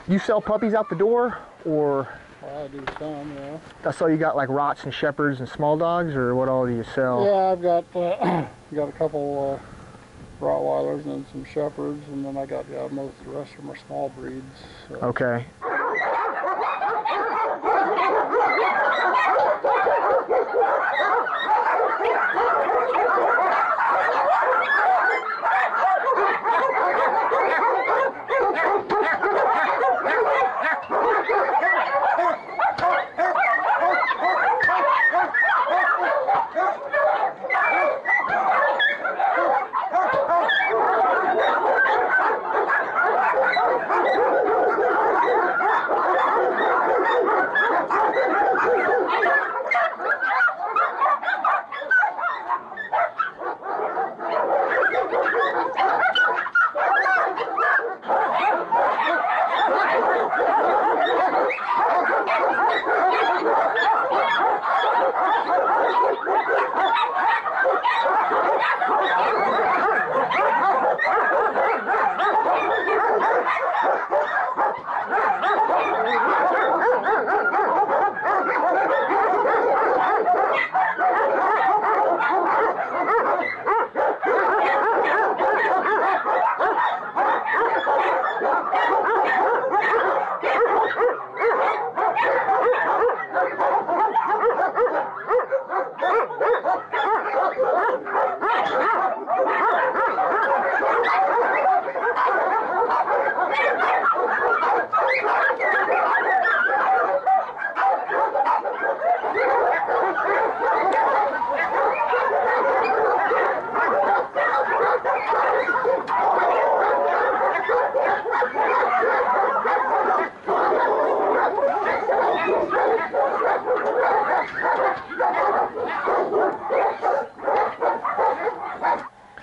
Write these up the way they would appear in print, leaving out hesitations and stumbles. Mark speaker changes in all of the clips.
Speaker 1: You sell puppies out the door, or?
Speaker 2: Well, I do some, yeah.
Speaker 1: I saw you got like Rots and Shepherds and small dogs, or what all do you sell?
Speaker 2: Yeah, I've got got a couple Rottweilers and some Shepherds, and then I got most of the rest of them are small breeds. So.
Speaker 1: Okay.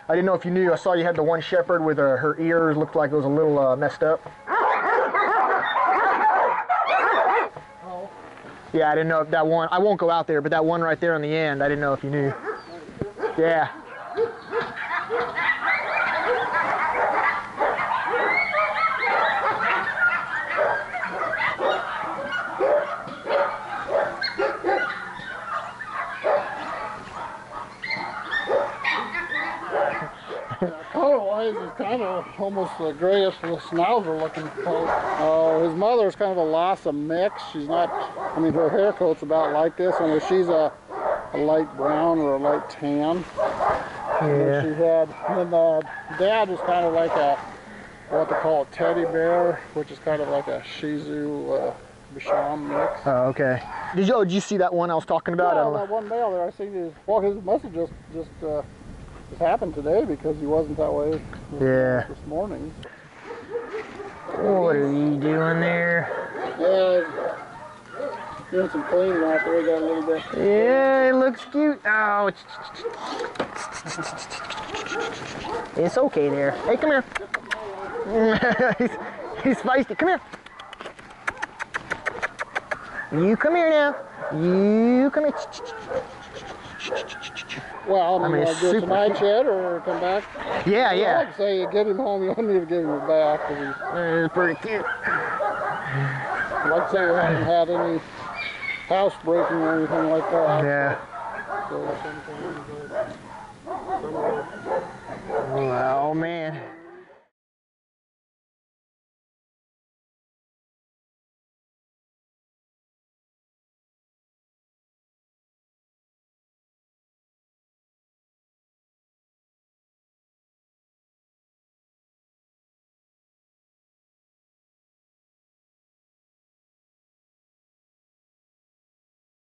Speaker 1: I didn't know if you knew. I saw you had the one Shepherd with her ears looked like it was a little messed up.
Speaker 2: Oh.
Speaker 1: Yeah, I didn't know if that one. I won't go out there, but that one right there on the end, I didn't know if you knew. Yeah.
Speaker 2: Color-wise, he's kind of almost a grayish little schnauzer looking color. His mother's kind of a Lhasa mix. She's not, I mean, her hair coat's about like this, only she's a light brown or a light tan.
Speaker 1: Yeah.
Speaker 2: She had, and then dad was kind of like a, what they call a teddy bear, which is kind of like a Shih Tzu Bichon mix.
Speaker 1: Oh, okay. Did you see that one I was talking about?
Speaker 2: Yeah, that one male there, I seen his, well, his must have just happened today because he wasn't that way this morning.
Speaker 1: What are you doing there?
Speaker 2: Yeah, doing some cleaning out there, got a little bit.
Speaker 1: Yeah, it looks cute. Oh, it's okay there. Hey, come here. he's feisty. Come here. You come here now. You come here.
Speaker 2: Well, I mean, do it tonight yet or come back?
Speaker 1: Yeah,
Speaker 2: well,
Speaker 1: yeah.
Speaker 2: I'd say you get him home, you don't need to give him a bath.
Speaker 1: It's pretty cute.
Speaker 2: Like I say, we haven't had any house breaking or anything like that.
Speaker 1: Yeah.
Speaker 2: So,
Speaker 1: Oh, man.